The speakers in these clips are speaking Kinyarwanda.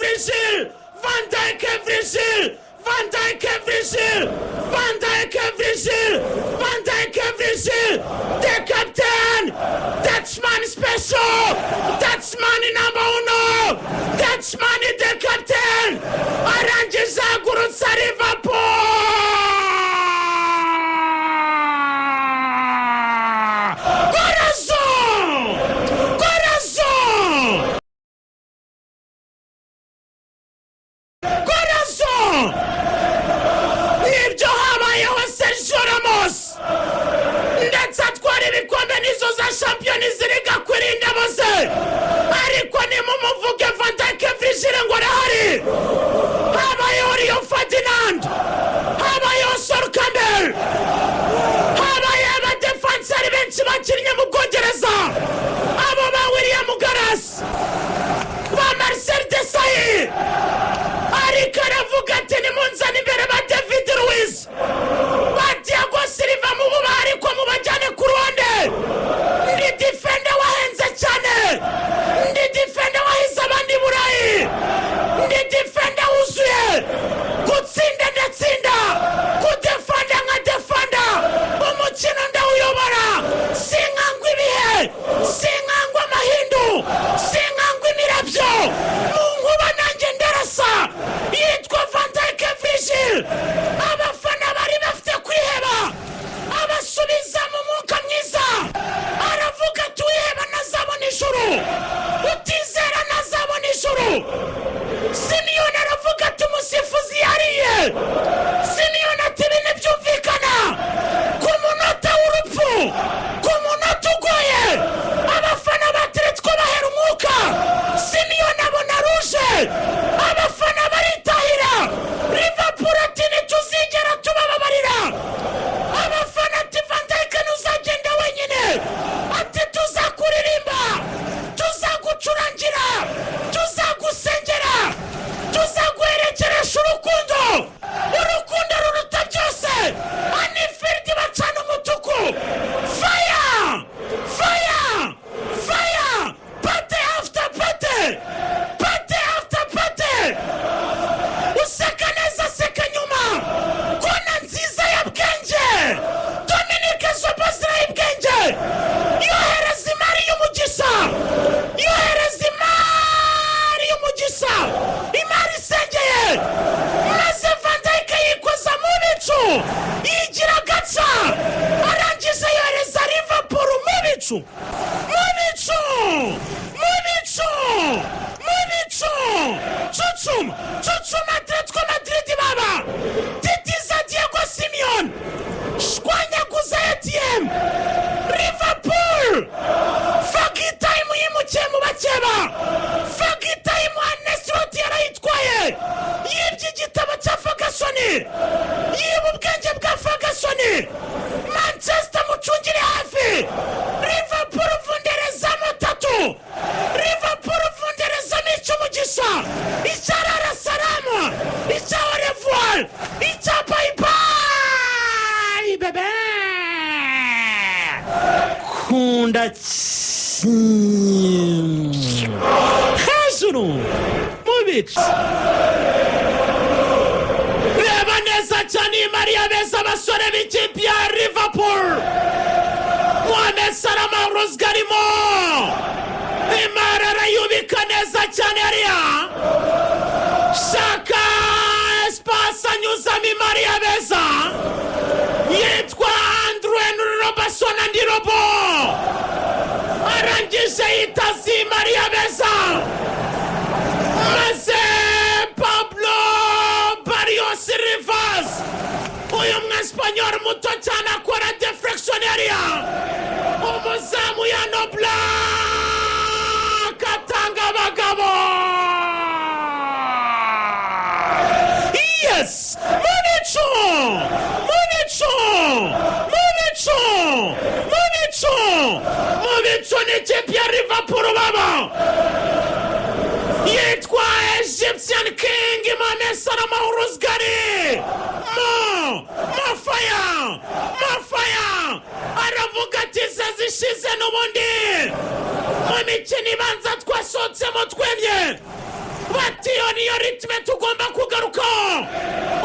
Virgil, Van Dijk and Virgil, Van Dijk and Virgil, Van Dijk and Virgil, Van Dijk and Virgil, the captain, Dutchman special, Dutchman number uno, Dutchman the captain, arangiza gurutsa Liverpool. Nibyo habayeho Sergio Ramos ndetse atwara ibikombe nizo za Champions League kwirinda bose ariko nimumuvuge Van Dijk Virgil ngo arahari habayeho Rio Ferdinand habayeho Sol Campbell habayeho abadefanseri benshi bakinnye mu Bwongereza abo ba William Gallas ba Marcel Desailly ariko aravuga ati nimunzane imbere ba David Luiz ba Thiago Silva mu buba ariko mubajyane ku ruhande ndi defender wahenze cyane ndi defender wahize abandi Burayi ndi defender wuzuye gutsinda ndatsinda kudefanda nka defanda umukino ndawuyobora sinkangwa ibihe sinkangwa amahindu sinkangwa imirabyo mu nkuba nanjye ndarasa yitwa Van Dijk Virgil abafana bari bafite kwiheba abasubiza mu mwuka mwiza aravuga tuyiheba nazabona ijuru utizera nazabona ijuru Simeone aravuga ati umusifuzi yariye Simeone ati ibintu byumvikana ku munota w'urupfu ku munota ugoye abafana bateretswe bahera umwuka Simeone abona ruje abafana baritahira Liverpool ati ntituzigera tubababarira abafana ati Van Dijk ntuzagenda wenyine ati tuzakuririmba tuzagucurangira tuzagusengera tuzaguherekeresha urukundo urukundo ruruta byose Anfield bacana umutuku fire fire fire party after party party after party useka neza seka nyuma kona nziza ya Bwenge Dominique Szoboszlai y'Ibwenge yohereza imari y'umugisha yohereza imari y'umugisha imari isengeye maze Van Dijk yikoza mu bicu yigira gaca arangije yohereza Liverpool mu bicu mu bicu mu bicu mu bicu cucuma Atletico Madrid baba titiza Diego Simeone shwanyaguza ATM Liverpool fagi time yimukiye mu bakeba fagi time Ancelotti yarayitwaye yibye igitabo cya Ferguson yiba ubwenge bwa Ferguson Manchester mucungire hafi Liverpool vunderezamo tatu Liverpool vunderezamo icy'umugisha icyarara salama icya au revoir icya bye bye bebe kunda hejuru mu bicu reba neza cyane Maria beza abasore b'ikipe ya Liverpool Mohamed Salah Mahrez Garimo imara arayubika neza cyane hariya shaka espace anyuzamo Maria beza yitwa Andrew Robertson andi robo arangije yitazi Maria beza maze Pablo Barrios Rivas uyu mwespanyol muto cyane akora deflection area umuzamu ya Nobla katanga abagabo yes Municho ni ikipe ya Liverpool baba yitwa Egyptian King Mohamed Salah Mahrez Gari mo fire aravuga ati zishize n'ubundi mu mikino ibanza twasohotsemo twemye bati iyo niyo ritme tugomba kugaruka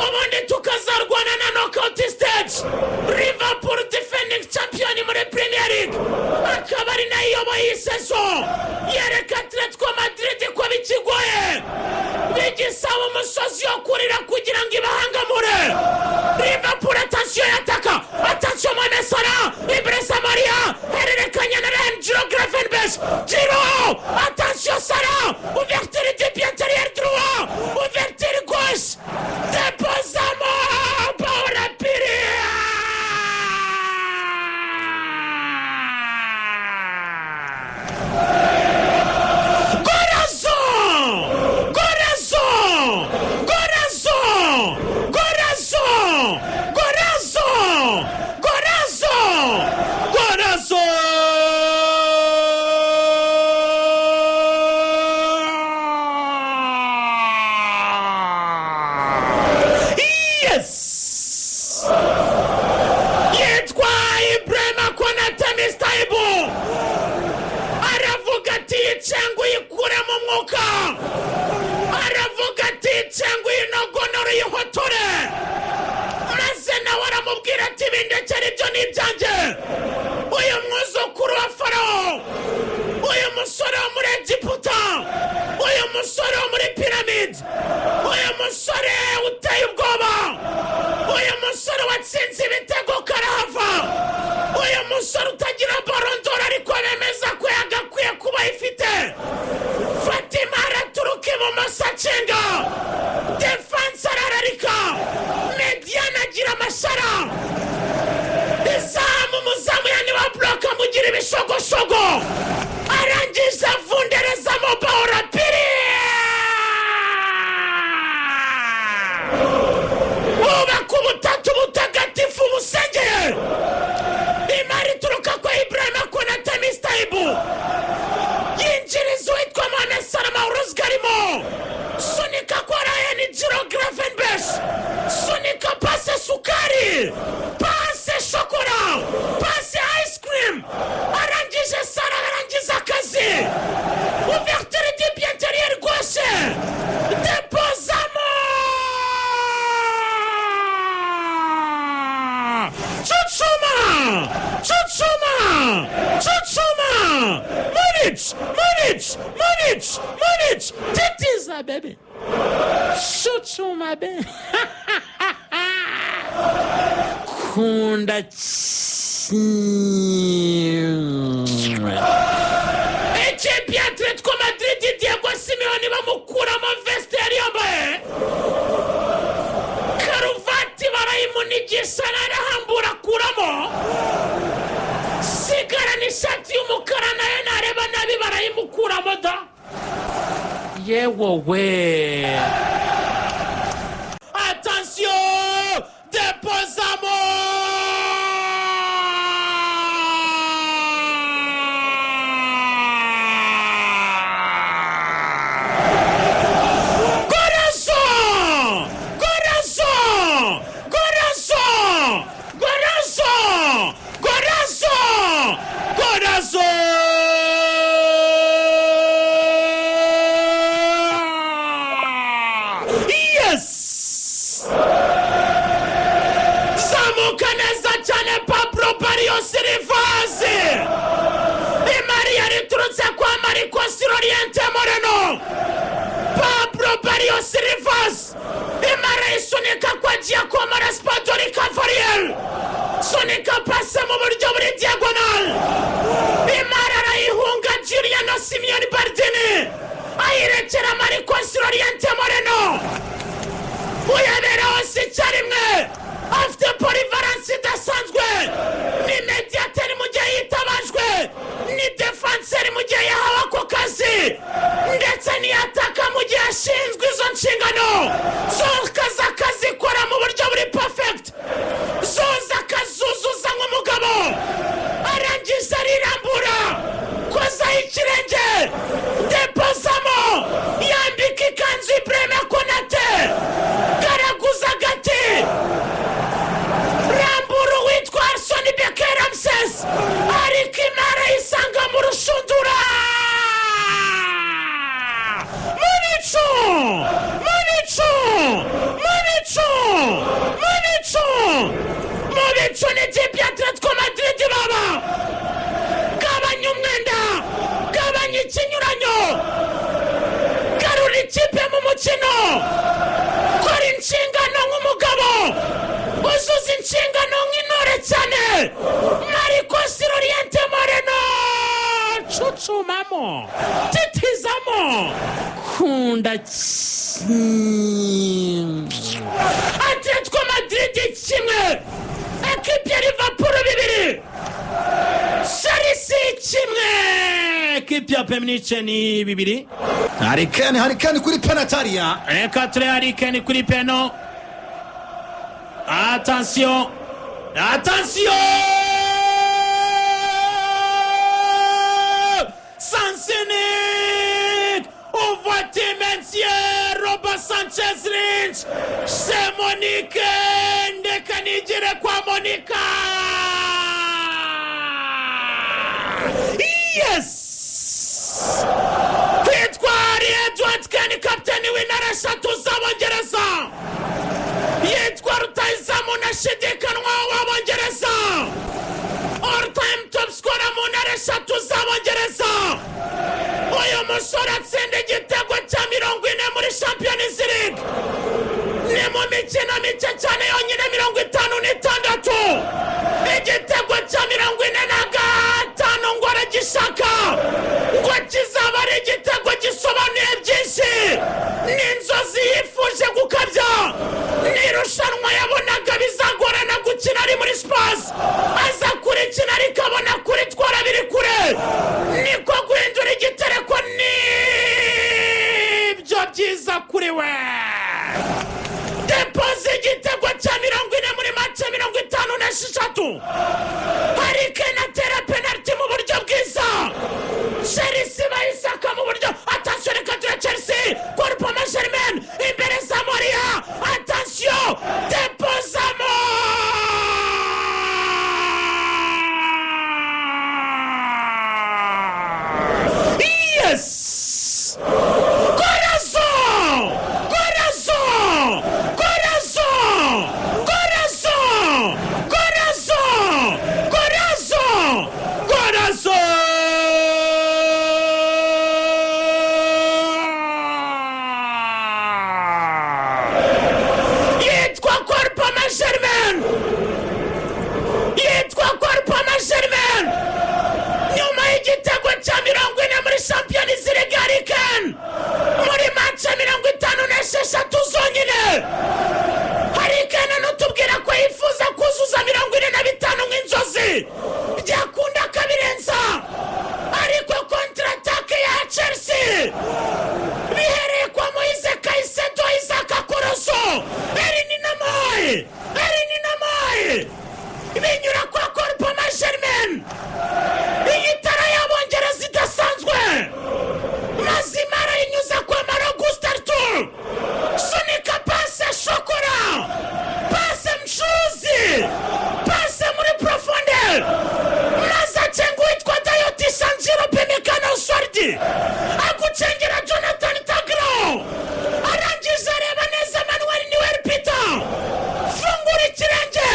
ubundi tukazarwana na knockout stage. Liverpool defending champion muri Premier League akaba ari nayo iyoboye iyi sezo yereka Atletico Madrid ko bikigoye bigisaba umusozi wo kurira kugira ngo ibahangamure. Liverpool attention yataka, attention Mohamed Salah, Ibrahima Maria hererekanya na Angelo Gravenberch. Giro attention Salah, ouverture du pied intérieur droit, ouverture gauche, déposement pour la Piri. Munich, titiza baby, Chuchuma baby. Kunda ekipi ya Atletico Madrid Diego Simeone bamukuramo veste yari yambaye karuvati barayimunigisha narahambura kuramo sigara n'ishati y'umukara nayo nareba nabi barayimukuramo da yewowe. Attention, déposamo. Oriente Moreno Pablo Barrios Rivas Imara isunika kwa Giacomo Raspadori Cavariel sunika pasa mu buryo buri diagonal Imara arayihunga Giuliano Simeone Bardini ayirekera Marcos Oriente Moreno uyabera hose icyarimwe afite polivalence idasanzwe ni mediateur mu gihe yitabajwe ni defenseur mu gihe yahawe ako kazi ndetse ni ataka mu gihe ashinzwe izo nshingano zose akazikora mu buryo buri perfect zose akazuzuza nk'umugabo arangiza arirambura kozaho ikirenge depozamo yambika ikanzu Ibrahima Konate garaguza agati rambura uwitwa Arsene n'ikipe ya Atletico Madrid baba gabanya umwenda gabanya ikinyuranyo garura ikipe mu mukino kora inshingano nk'umugabo uzuza inshingano nk'intore cyane Marcos Llorente Moreno chuchumamo titizamo kunda Atletico Madrid kimwe ekipe ya Liverpool 2 Chelsea kimwe ekipe ya Munich ni 2 Harry Kane kuri penalty reka ture Harry Kane kuri peno attention Sansinic ouvre Mentier Robert Sanchez Lynch c'est Monique ndekanigire kwa Monica yes kwitwari Edward Kane kapiteni w'intara 3 z'Abongereza yitwa rutahizamu nashidikanwa w'Abongereza all time top scorer mu ntara 3 z'Abongereza uyu musore atsinda igitego cya 40 muri Champions League ni mu mikino mike cyane yonyine 56 igitego cya 45 ngo aragishaka ngo kizaba ari igitego gisobanuye byinshi n'inzozi yifuje gukabya n'irushanwa yabonaga bizagorana gukina ari muri Spurs aza kurikina ariko abona kuritwara biri kure niko guhindura igitereko n'ibyo byiza kuri we depoze igitego cya 40 muri match 56 Harry Kane atera penalty mu buryo bwiza Chelsea bayisaka mu buryo attention reka ture Chelsea kwa Paris Saint-Germain imbere za Moria attention deposamo yes Champions League Harry Kane muri match 56 zonyine Harry Kane nutubwira ko yifuza kuzuza 45 nk'inzozi byakunda kabirenza ariko contre-attaque ya Chelsea bihereye kwa Moise Caicedo Isaac Akoroso Erin Namoy binyura kwa Paris Saint-Germain igitara y'Abongereza idasanzwe mazimara inyuza kwa Marcus Arthur sunika passe shokora passe mshuzi passe muri profondeur maza chengu itwa Dayoti Sanjiro Pemekano Swardi akucengera Jonathan Tagro arangije areba neza Manuel Neuer Peter fungura ikirenge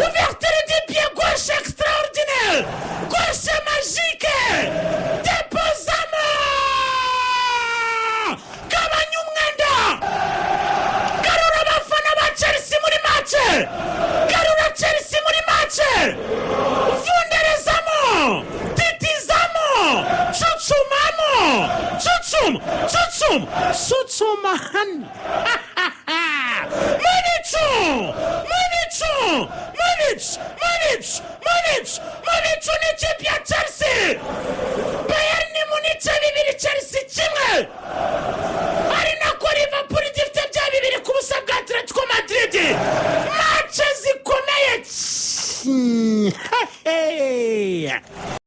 ouverture du pied gauche extraordinaire gauche magique deposamo gabanya umwenda garura abafana ba Chelsea muri match garura Chelsea muri match vunderezamo titizamo chuchumamo chuchumahan Munich n'ikipe ya Chelsea Bayern Munich 2 Chelsea kimwe ari nako Liverpool ifite bya 2 ku busa bwa Atletico Madrid match zikomeye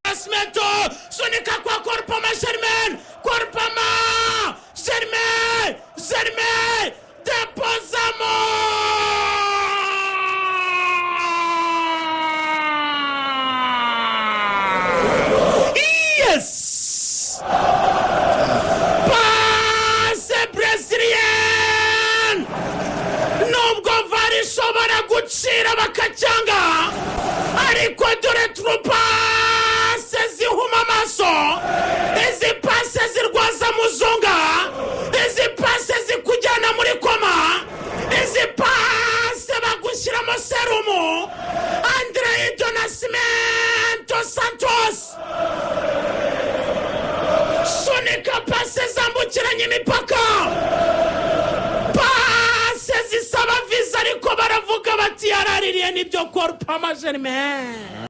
Asmento sunika kwa Paris Saint-Germain Germain deposamo yes passe brésilien nubwo VAR bishobora gucira bakacyanga ariko dore trupase zihuma amaso izi pase zirwaza muzunga izi pase zikujyana muri koma izi pase bagushyiramo serumu Andrei do Nascimento Santos sunika pase zambukiranya imipaka pase zisaba visa ariko baravuga bati yaraririye nibyo Corpama Germain